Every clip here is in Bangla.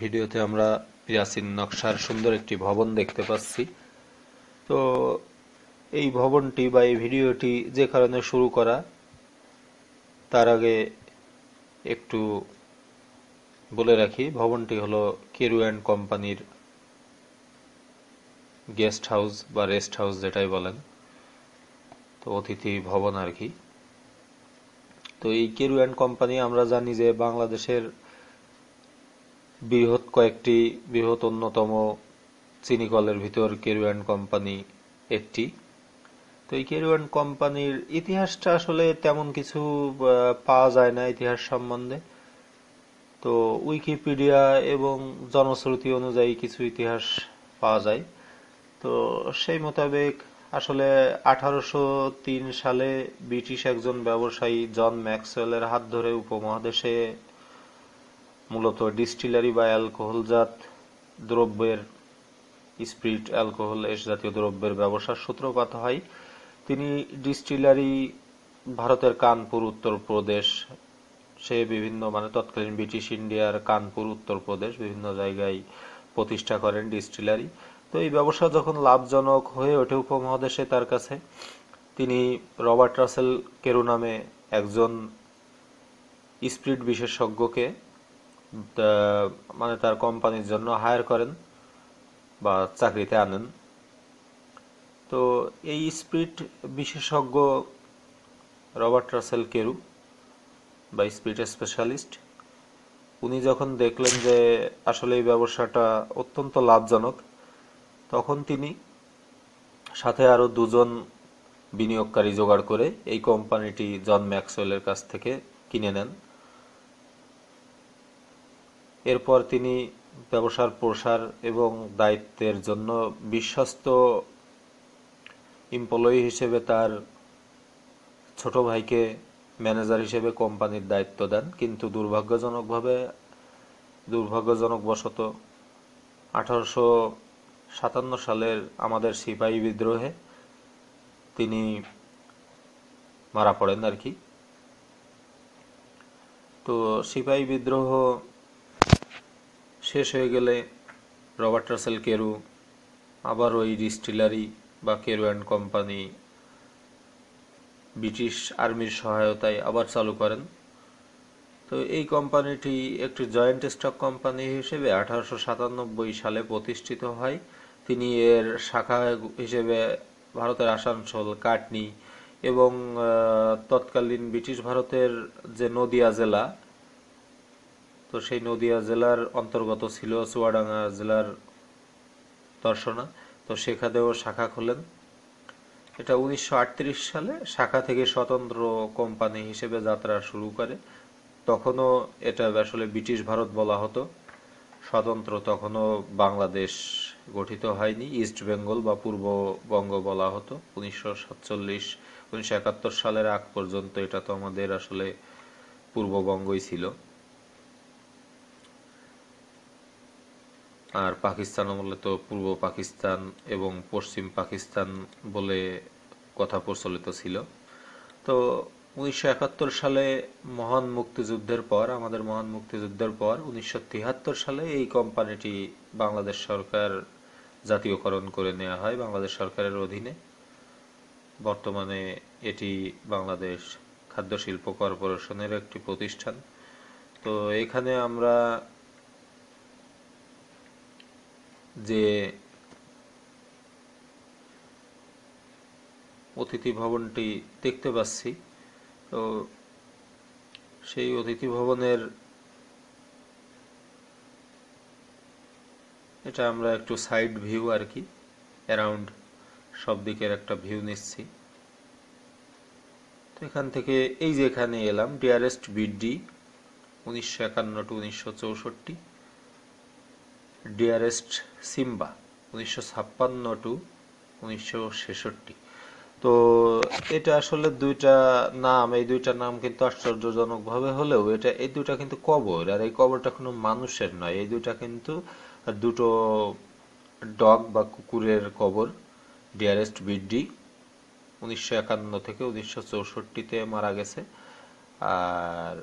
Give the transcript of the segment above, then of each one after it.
ভিডিওতে আমরা ইয়াসিন নকশার সুন্দর একটি ভবন দেখতে পাচ্ছি। তো এই ভবনটি বা এই ভিডিওটি যে কারণে শুরু করা, তার আগে একটু বলে রাখি, ভবনটি হলো কেরু অ্যান্ড কোম্পানির গেস্ট হাউস বা রেস্ট হাউস যেটাই বলেন, তো অতিথি ভবন আর কি। তো এই কেরু অ্যান্ড কোম্পানি আমরা জানি যে বাংলাদেশের বৃহৎ অন্যতম চিনি কলের ভিতর কেরু অ্যান্ড কোম্পানি একটি। তো এই কেরু অ্যান্ড কোম্পানির ইতিহাসটা আসলে তেমন কিছু পাওয়া যায় না ইতিহাস সম্বন্ধে। তো উইকিপিডিয়া এবং জনশ্রুতি অনুযায়ী কিছু ইতিহাস পাওয়া যায়। তো সেই মোতাবেক আসলে 1803 সালে ব্রিটিশ একজন ব্যবসায়ী জন ম্যাক্সওয়েলের হাত ধরে উপমহাদেশে মূলত ডিস্টিলারি বা অ্যালকোহলজাত দ্রব্যের, স্পিরিট, অ্যালকোহল এস জাতীয় দ্রব্যের ব্যবসার সূত্রপাত হয়। তিনি ডিস্টিলারি ভারতের কানপুর উত্তরপ্রদেশ, সে বিভিন্ন তৎকালীন ব্রিটিশ ইন্ডিয়ার কানপুর উত্তরপ্রদেশ বিভিন্ন জায়গায় প্রতিষ্ঠা করেন ডিস্টিলারি। তো এই ব্যবসা যখন লাভজনক হয়ে ওঠে উপমহাদেশে তার কাছে, তিনি রবার্ট রাসেল কেরু নামে একজন স্পিরিট বিশেষজ্ঞকে তার কোম্পানির জন্য হায়ার করেন বা চাকরিতে আনেন। তো এই স্পিরিট বিশেষজ্ঞ রবার্ট রাসেল কেরু বা স্পিরিট স্পেশালিস্ট, উনি যখন দেখলেন যে আসলে এই ব্যবসাটা অত্যন্ত লাভজনক, তখন তিনি সাথে আরো দুজন বিনিয়োগকারী জোগাড় করে এই কোম্পানিটি জন ম্যাক্সওয়েলের কাছ থেকে কিনে নেন। এরপর তিনি ব্যবসার প্রসার এবং দায়িত্বের জন্য বিশ্বস্ত এমপ্লয়ি হিসেবে তার ছোট ভাইকে ম্যানেজার হিসেবে কোম্পানির দায়িত্ব দেন। কিন্তু দুর্ভাগ্যজনকবশত 1857 সালের আমাদের সিপাহী বিদ্রোহে তিনি মারা পড়েন আর কি। তো সিপাহী বিদ্রোহ শেষ হয়ে গেলে রবার্ট রাসেল কেরু আবার ওই ডিস্টিলারি বা কেরু অ্যান্ড কোম্পানি ব্রিটিশ আর্মির সহায়তায় আবার চালু করেন। তো এই কোম্পানিটি একটি জয়েন্ট স্টক কোম্পানি হিসেবে 1897 সালে প্রতিষ্ঠিত হয়। তিনি এর শাখা হিসেবে ভারতের আসানসোল, কাটনি এবং তৎকালীন ব্রিটিশ ভারতের যে নদিয়া জেলা, তো সেই নদিয়া জেলার অন্তর্গত ছিল চুয়াডাঙ্গা জেলার দর্শনা, তো সেখানেও শাখা খোলেন। এটা 1938 সালে শাখা থেকে স্বতন্ত্র কোম্পানি হিসেবে যাত্রা শুরু করে। তখনও এটা আসলে ব্রিটিশ ভারত বলা হতো, স্বতন্ত্র তখনও বাংলাদেশ গঠিত হয়নি, ইস্ট বেঙ্গল বা পূর্ববঙ্গ বলা হতো। 1971 সালের আগ পর্যন্ত এটা তো আমাদের আসলে পূর্ববঙ্গই ছিল। আর পাকিস্তান আমলে তো পূর্ব পাকিস্তান এবং পশ্চিম পাকিস্তান বলে কথা প্রচলিত ছিল। তো 1971 সালে আমাদের মহান মুক্তিযুদ্ধের পর 1973 সালে এই কোম্পানিটি বাংলাদেশ সরকার জাতীয়করণ করে নেওয়া হয় বাংলাদেশ সরকারের অধীনে। বর্তমানে এটি বাংলাদেশ খাদ্য শিল্প কর্পোরেশনের একটি প্রতিষ্ঠান। তো এখানে আমরা যে অতিথি ভবনটি দেখতে পাচ্ছি, তো সেই অতিথি ভবনের এটা আমরা একটু সাইড ভিউ আর কি, অ্যারাউন্ড সব দিকের একটা ভিউ নিচ্ছি। তো এখান থেকে এই যে এখানে এলাম, dearest BD 1951 to 1964, dearest Simba 1956 to 1966। তো এটা আসলে এই দুইটা নাম কিন্তু আশ্চর্যজনক ভাবে হলেও এই দুইটা কিন্তু কবর, আর এই কবরটা কোনো মানুষের নয়, এই দুইটা কিন্তু দুটো ডগ বা কুকুরের কবর। ডিয়ারেস্ট বিডি 1951 থেকে 1964-তে মারা গেছে, আর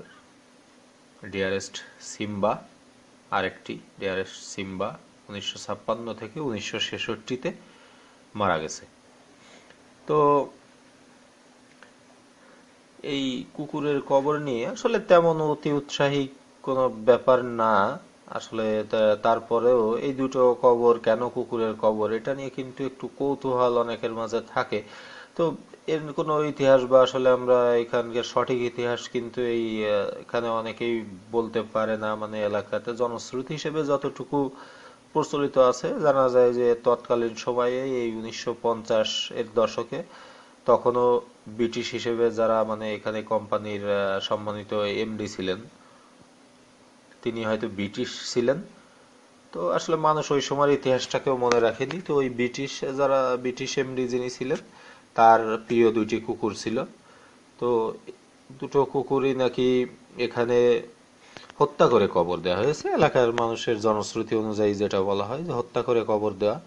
ডিয়ারেস্ট সিম্বা আরেকটি ডিয়ারেস্ট সিম্বা 1956 থেকে 1966-তে মারা গেছে। তো এই কুকুরের কবর নিয়ে আসলে তেমন অতি উৎসাহী কোনো ব্যাপার না আসলে। তারপরেও এই দুটো কবর কেন কুকুরের কবর, এটা নিয়ে কিন্তু একটু কৌতূহল অনেকের মাঝে থাকে। তো এর কোনো ইতিহাস বা আসলে আমরা এখানকার সঠিক ইতিহাস কিন্তু এখানে অনেকেই বলতে পারে না। মানে এলাকাতে জনশ্রুতি হিসেবে যতটুকু প্রচলিত আছে, জানা যায় যে তৎকালীন সময়ে এই 1950-এর দশকে তখনও ব্রিটিশ হিসেবে যারা মানে এখানে কোম্পানির সম্মানিত এমডি ছিলেন, তিনি হয়তো ব্রিটিশ ছিলেন। তো আসলে মানুষ ওই সময়ের ইতিহাসটাকেও মনে রাখেনি। তো ওই ব্রিটিশ এমডি যিনি ছিলেন, তার প্রিয় দুটি কুকুর ছিল। তো দুটো কুকুরই নাকি এখানে হত্যা করে কবর দেওয়া হয়েছে, এলাকার মানুষের জনশ্রুতি অনুযায়ী যেটা বলা হয় যে হত্যা করে কবর দেওয়া।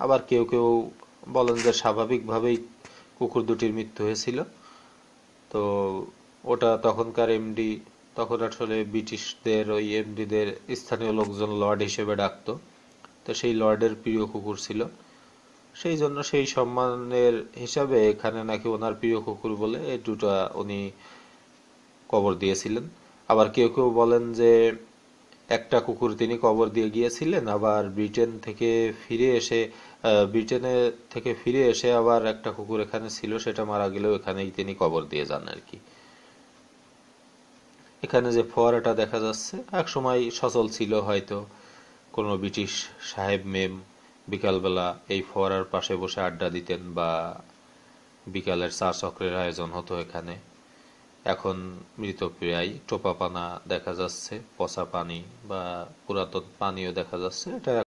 আবার কেউ কেউ বলেন যে স্বাভাবিকভাবেই কুকুর দুটির মৃত্যু হয়েছিল। তো ওটা তখনকার এমডি, তখন আসলে ব্রিটিশদের ওই এমডিদের স্থানীয় লোকজন লর্ড হিসেবে ডাকতো। তো সেই লর্ডের প্রিয় কুকুর ছিল, সেই জন্য সেই সম্মানের হিসাবে এখানে নাকি ওনার প্রিয় কুকুর বলে এই দুটো উনি কবর দিয়েছিলেন। আবার কেউ কেউ বলেন যে একটা কুকুর তিনি কবর দিয়ে গিয়েছিলেন, আবার ব্রিটেনে থেকে ফিরে এসে আবার একটা কুকুর এখানে ছিল, সেটা মারা গেলেও এখানেই তিনি কবর দিয়ে যান আর কি। এখানে যে ফোয়ারাটা দেখা যাচ্ছে এক সময় সচল ছিল, হয়তো কোনো ব্রিটিশ সাহেব মেম বিকালবেলা এই ফোয়ারার পাশে বসে আড্ডা দিতেন বা বিকালের চা চক্রের আয়োজন হতো এখানে। এখন মৃতপ্রায় টোপা পানা দেখা যাচ্ছে, পচা পানি বা পুরাতন পানিও দেখা যাচ্ছে। এটা